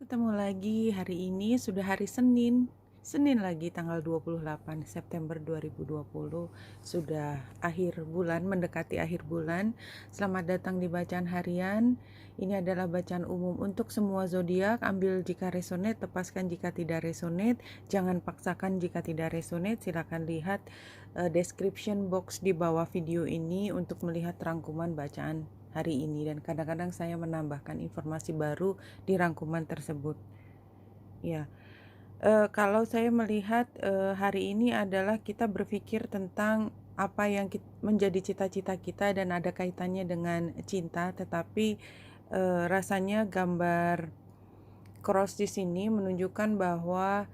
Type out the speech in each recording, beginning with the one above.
Ketemu lagi hari ini sudah hari Senin. Senin lagi tanggal 28 September 2020. Sudah akhir bulan, mendekati akhir bulan. Selamat datang di bacaan harian. Ini adalah bacaan umum untuk semua zodiak. Ambil jika resonate, lepaskan jika tidak resonate. Jangan paksakan jika tidak resonate. Silakan lihat description box di bawah video ini untuk melihat rangkuman bacaan hari ini, dan kadang-kadang saya menambahkan informasi baru di rangkuman tersebut. Ya, kalau saya melihat hari ini adalah kita berpikir tentang apa yang menjadi cita-cita kita dan ada kaitannya dengan cinta, tetapi rasanya gambar cross di sini menunjukkan bahwa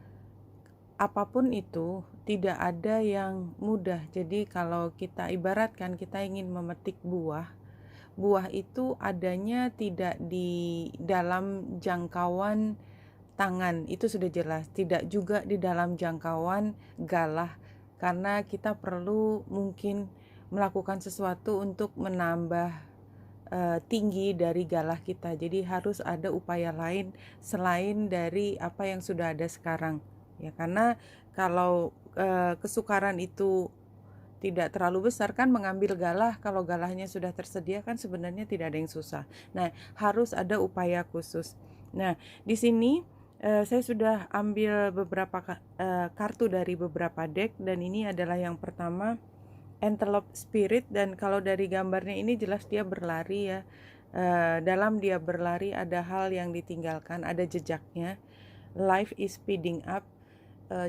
apapun itu tidak ada yang mudah. Jadi kalau kita ibaratkan kita ingin memetik buah itu adanya tidak di dalam jangkauan tangan, itu sudah jelas, tidak juga di dalam jangkauan galah, karena kita perlu mungkin melakukan sesuatu untuk menambah tinggi dari galah kita. Jadi harus ada upaya lain selain dari apa yang sudah ada sekarang. Ya, karena kalau kesukaran itu tidak terlalu besar, kan mengambil galah, kalau galahnya sudah tersedia kan sebenarnya tidak ada yang susah. Nah, harus ada upaya khusus. Nah, di sini saya sudah ambil beberapa kartu dari beberapa deck, dan ini adalah yang pertama, Antelope Spirit. Dan kalau dari gambarnya ini jelas dia berlari ya. Dalam dia berlari ada hal yang ditinggalkan, ada jejaknya. Life is speeding up.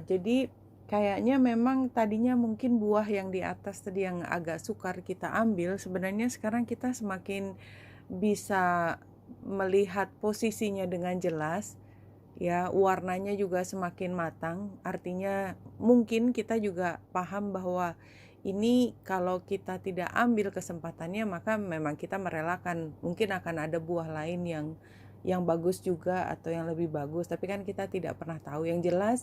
Jadi kayaknya memang tadinya mungkin buah yang di atas tadi yang agak sukar kita ambil, sebenarnya sekarang kita semakin bisa melihat posisinya dengan jelas. Ya, warnanya juga semakin matang. Artinya mungkin kita juga paham bahwa ini kalau kita tidak ambil kesempatannya, maka memang kita merelakan. Mungkin akan ada buah lain yang bagus juga atau yang lebih bagus, tapi kan kita tidak pernah tahu. Yang jelas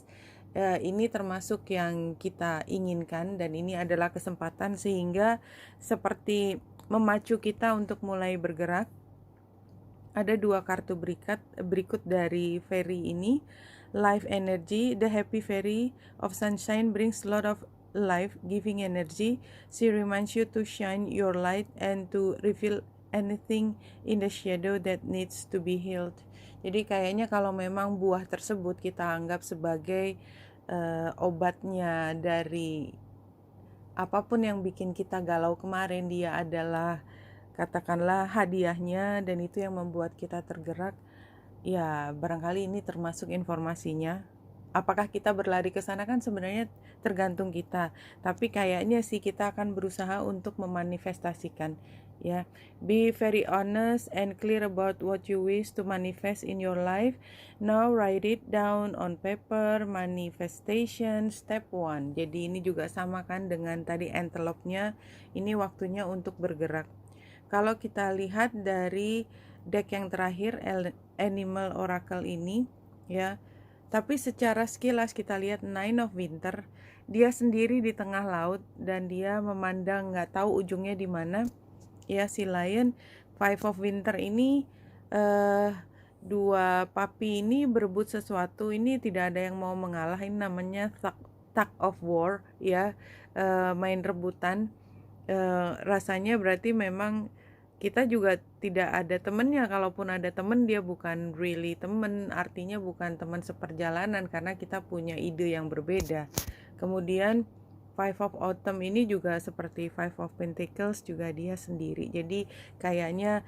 ini termasuk yang kita inginkan, dan ini adalah kesempatan sehingga seperti memacu kita untuk mulai bergerak. Ada dua kartu berikut dari fairy ini. Life energy, the happy fairy of sunshine brings a lot of life giving energy. She reminds you to shine your light and to reveal anything in the shadow that needs to be healed. Jadi kayaknya kalau memang buah tersebut kita anggap sebagai obatnya dari apapun yang bikin kita galau kemarin, dia adalah katakanlah hadiahnya, dan itu yang membuat kita tergerak. Ya, barangkali ini termasuk informasinya. Apakah kita berlari ke sana kan sebenarnya tergantung kita. Tapi kayaknya sih kita akan berusaha untuk memanifestasikan. Ya, be very honest and clear about what you wish to manifest in your life. Now write it down on paper. Manifestation step 1. Jadi ini juga sama kan dengan tadi antelope-nya. Ini waktunya untuk bergerak. Kalau kita lihat dari deck yang terakhir, Animal Oracle ini, ya. Tapi secara sekilas kita lihat Nine of Winter, dia sendiri di tengah laut dan dia memandang nggak tahu ujungnya di mana. Ya, si Lion. Five of Winter ini dua papi ini berebut sesuatu. Ini tidak ada yang mau mengalah. Ini namanya tug of war, ya, main rebutan. Rasanya berarti memang kita juga tidak ada temennya. Kalaupun ada temen, dia bukan really temen, artinya bukan teman seperjalanan, karena kita punya ide yang berbeda. Kemudian Five of Autumn ini juga seperti Five of Pentacles, juga dia sendiri. Jadi kayaknya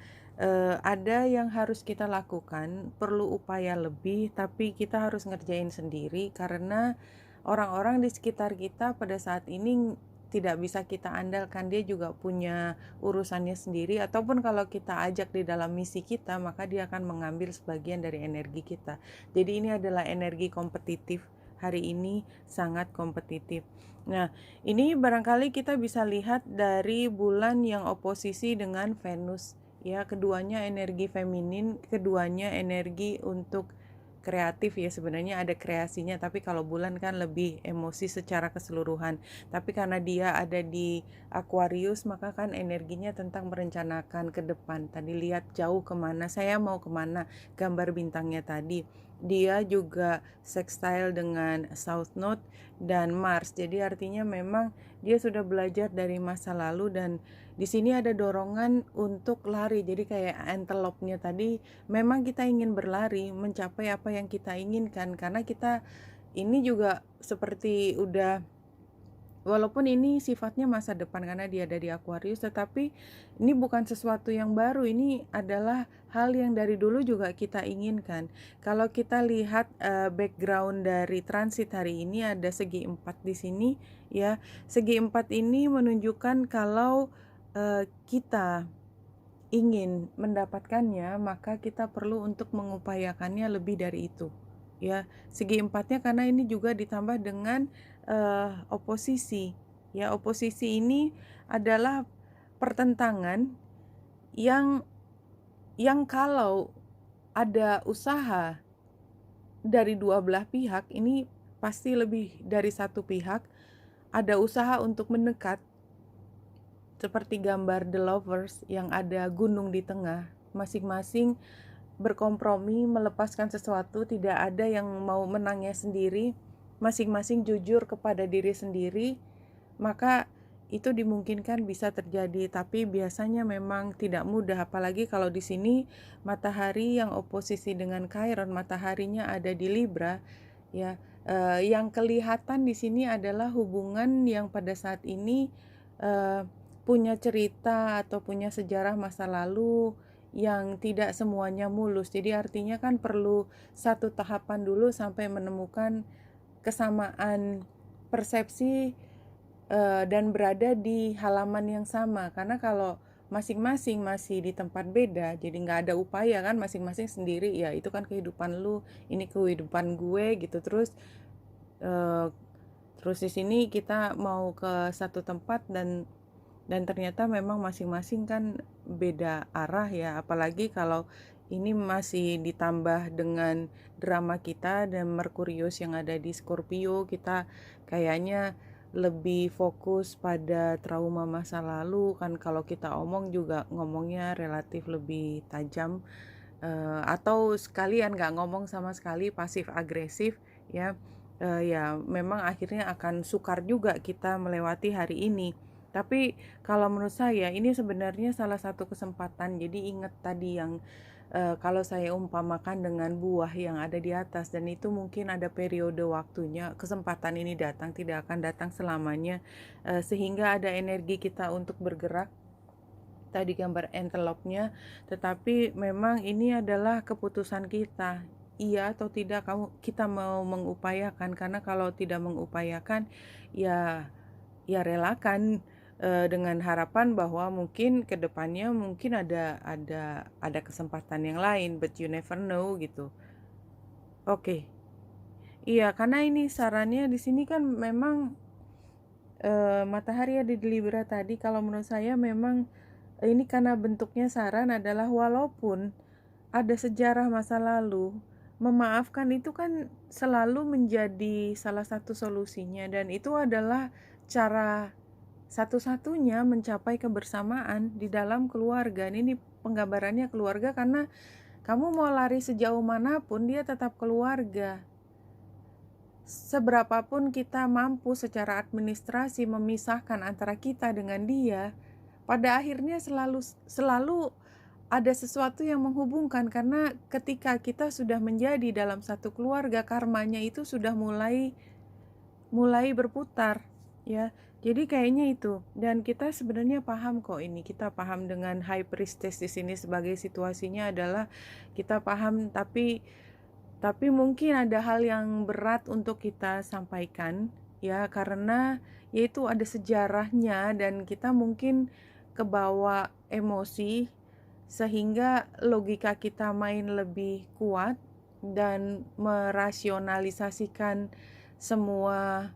ada yang harus kita lakukan, perlu upaya lebih, tapi kita harus ngerjain sendiri, karena orang-orang di sekitar kita pada saat ini tidak bisa kita andalkan. Dia juga punya urusannya sendiri, ataupun kalau kita ajak di dalam misi kita, maka dia akan mengambil sebagian dari energi kita. Jadi ini adalah energi kompetitif. Hari ini sangat kompetitif. Nah, ini barangkali kita bisa lihat dari bulan yang oposisi dengan Venus. Ya, keduanya energi feminin, keduanya energi untuk kreatif ya, sebenarnya ada kreasinya, tapi kalau bulan kan lebih emosi secara keseluruhan. Tapi karena dia ada di Aquarius, maka kan energinya tentang merencanakan ke depan. Tadi lihat jauh kemana, saya mau kemana, gambar bintangnya tadi. Dia juga sextile dengan South Node dan Mars, jadi artinya memang dia sudah belajar dari masa lalu, dan di sini ada dorongan untuk lari. Jadi kayak antelope-nya tadi, memang kita ingin berlari mencapai apa yang kita inginkan, karena kita ini juga seperti udah, walaupun ini sifatnya masa depan karena dia ada di Aquarius, tetapi ini bukan sesuatu yang baru, ini adalah hal yang dari dulu juga kita inginkan. Kalau kita lihat background dari transit hari ini, ada segi 4 di sini ya. Segi 4 ini menunjukkan kalau kita ingin mendapatkannya, maka kita perlu untuk mengupayakannya lebih dari itu ya. Segi 4-nya karena ini juga ditambah dengan oposisi ya. Oposisi ini adalah pertentangan yang kalau ada usaha dari dua belah pihak, ini pasti lebih dari satu pihak ada usaha untuk mendekat. Seperti gambar The Lovers yang ada gunung di tengah, masing-masing berkompromi melepaskan sesuatu, tidak ada yang mau menangnya sendiri, masing-masing jujur kepada diri sendiri, maka itu dimungkinkan bisa terjadi. Tapi biasanya memang tidak mudah, apalagi kalau di sini matahari yang oposisi dengan Chiron, mataharinya ada di Libra ya. Yang kelihatan di sini adalah hubungan yang pada saat ini punya cerita atau punya sejarah masa lalu yang tidak semuanya mulus. Jadi artinya kan perlu satu tahapan dulu sampai menemukan kesamaan persepsi dan berada di halaman yang sama. Karena kalau masing-masing masih di tempat beda, jadi nggak ada upaya kan, masing-masing sendiri, ya itu kan kehidupan lu, ini kehidupan gue gitu. Terus di sini kita mau ke satu tempat, dan ternyata memang masing-masing kan beda arah ya. Apalagi kalau ini masih ditambah dengan drama kita dan Merkurius yang ada di Scorpio, kita kayaknya lebih fokus pada trauma masa lalu kan. Kalau kita omong juga ngomongnya relatif lebih tajam, atau sekalian nggak ngomong sama sekali, pasif agresif ya. Ya memang akhirnya akan sukar juga kita melewati hari ini. Tapi kalau menurut saya ini sebenarnya salah satu kesempatan. Jadi ingat tadi yang kalau saya umpamakan dengan buah yang ada di atas, dan itu mungkin ada periode waktunya, kesempatan ini datang, tidak akan datang selamanya, sehingga ada energi kita untuk bergerak. Tadi gambar antelope-nya, tetapi memang ini adalah keputusan kita, iya atau tidak kita mau mengupayakan. Karena kalau tidak mengupayakan, ya relakan dengan harapan bahwa mungkin kedepannya mungkin ada kesempatan yang lain, but you never know gitu. Oke. Iya, karena ini sarannya di sini kan memang matahari ada di Libra tadi. Kalau menurut saya memang ini karena bentuknya saran adalah, walaupun ada sejarah masa lalu, memaafkan itu kan selalu menjadi salah satu solusinya, dan itu adalah cara satu-satunya mencapai kebersamaan di dalam keluarga. Ini penggambarannya keluarga, karena kamu mau lari sejauh manapun, dia tetap keluarga. Seberapapun kita mampu secara administrasi memisahkan antara kita dengan dia, pada akhirnya selalu ada sesuatu yang menghubungkan. Karena ketika kita sudah menjadi dalam satu keluarga, karmanya itu sudah mulai berputar ya. Jadi kayaknya itu, dan kita sebenarnya paham kok ini. Kita paham dengan High Priestess di sini sebagai situasinya adalah kita paham, tapi mungkin ada hal yang berat untuk kita sampaikan ya, karena yaitu ada sejarahnya, dan kita mungkin kebawa emosi sehingga logika kita main lebih kuat dan merasionalisasikan semua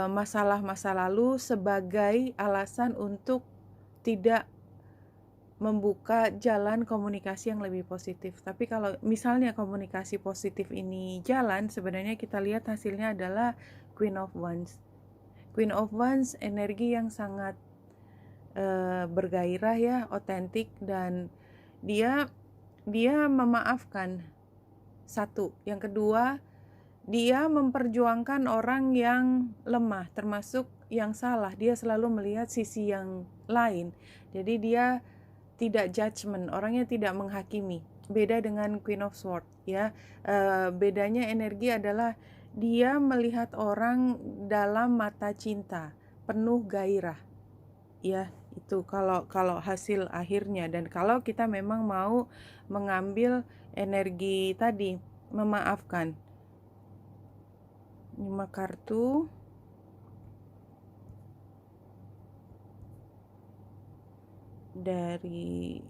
masalah masa lalu sebagai alasan untuk tidak membuka jalan komunikasi yang lebih positif. Tapi kalau misalnya komunikasi positif ini jalan, sebenarnya kita lihat hasilnya adalah Queen of Wands. Queen of Wands energi yang sangat bergairah ya, otentik, dan dia memaafkan. Satu, yang kedua, dia memperjuangkan orang yang lemah, termasuk yang salah. Dia selalu melihat sisi yang lain. Jadi dia tidak judgment, orangnya tidak menghakimi. Beda dengan Queen of Swords ya. Bedanya energi adalah dia melihat orang dalam mata cinta, penuh gairah. Ya, itu kalau hasil akhirnya. Dan kalau kita memang mau mengambil energi tadi, memaafkan. 5 kartu. Dari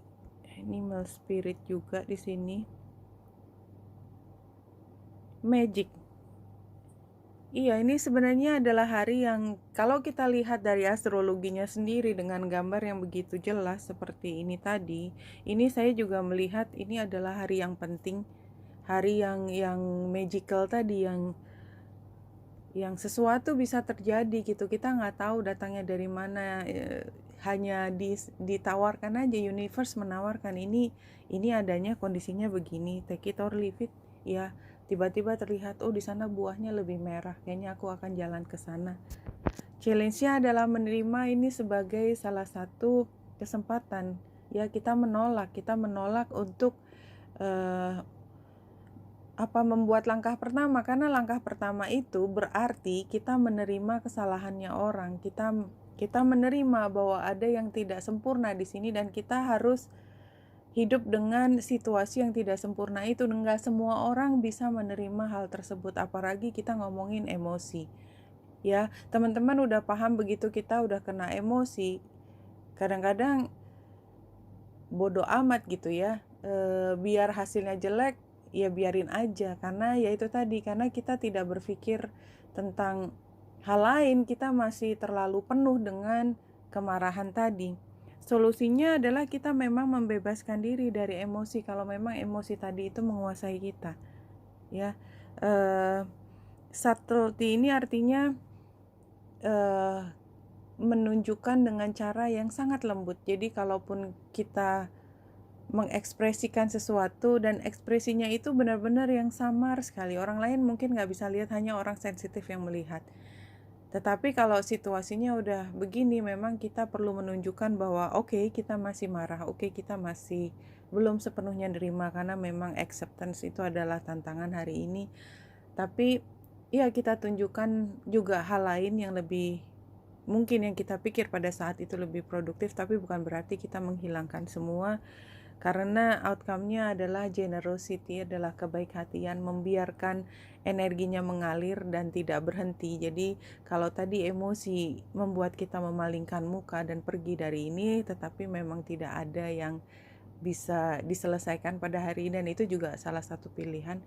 animal spirit juga di sini. Magic. Iya, ini sebenarnya adalah hari yang kalau kita lihat dari astrologinya sendiri dengan gambar yang begitu jelas seperti ini tadi, ini saya juga melihat ini adalah hari yang penting, hari yang magical tadi, yang sesuatu bisa terjadi gitu. Kita nggak tahu datangnya dari mana, hanya ditawarkan aja, universe menawarkan ini adanya, kondisinya begini, take it or leave it ya. Tiba-tiba terlihat, oh di sana buahnya lebih merah, kayaknya aku akan jalan ke sana. Challenge-nya adalah menerima ini sebagai salah satu kesempatan ya. Kita menolak untuk membuat langkah pertama, karena langkah pertama itu berarti kita menerima kesalahannya orang. Kita menerima bahwa ada yang tidak sempurna di sini dan kita harus hidup dengan situasi yang tidak sempurna itu. Enggak semua orang bisa menerima hal tersebut, apalagi kita ngomongin emosi. Ya, teman-teman udah paham begitu kita udah kena emosi, kadang-kadang bodoh amat gitu ya. Biar hasilnya jelek, ya biarin aja, karena ya itu tadi, karena kita tidak berpikir tentang hal lain, kita masih terlalu penuh dengan kemarahan tadi. Solusinya adalah kita memang membebaskan diri dari emosi kalau memang emosi tadi itu menguasai kita ya. Subtlety ini artinya menunjukkan dengan cara yang sangat lembut. Jadi kalaupun kita mengekspresikan sesuatu dan ekspresinya itu benar-benar yang samar sekali, orang lain mungkin nggak bisa lihat, hanya orang sensitif yang melihat. Tetapi kalau situasinya udah begini, memang kita perlu menunjukkan bahwa oke, kita masih marah, oke, kita masih belum sepenuhnya nerima, karena memang acceptance itu adalah tantangan hari ini. Tapi ya kita tunjukkan juga hal lain yang lebih, mungkin yang kita pikir pada saat itu lebih produktif, tapi bukan berarti kita menghilangkan semua. Karena outcome-nya adalah generosity, adalah kebaik hatian, membiarkan energinya mengalir dan tidak berhenti. Jadi kalau tadi emosi membuat kita memalingkan muka dan pergi dari ini, tetapi memang tidak ada yang bisa diselesaikan pada hari ini, dan itu juga salah satu pilihan.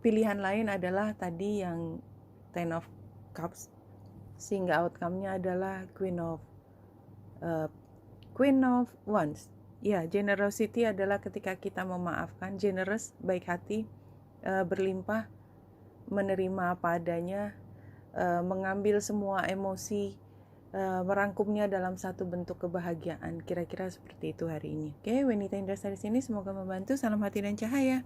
Pilihan lain adalah tadi yang Ten of Cups, sehingga outcome-nya adalah Queen of Wands. Ya, generosity adalah ketika kita memaafkan, generous, baik hati, berlimpah, menerima apa adanya, mengambil semua emosi, merangkumnya dalam satu bentuk kebahagiaan. Kira-kira seperti itu hari ini. Oke, Wenita Indra di sini, semoga membantu. Salam hati dan cahaya.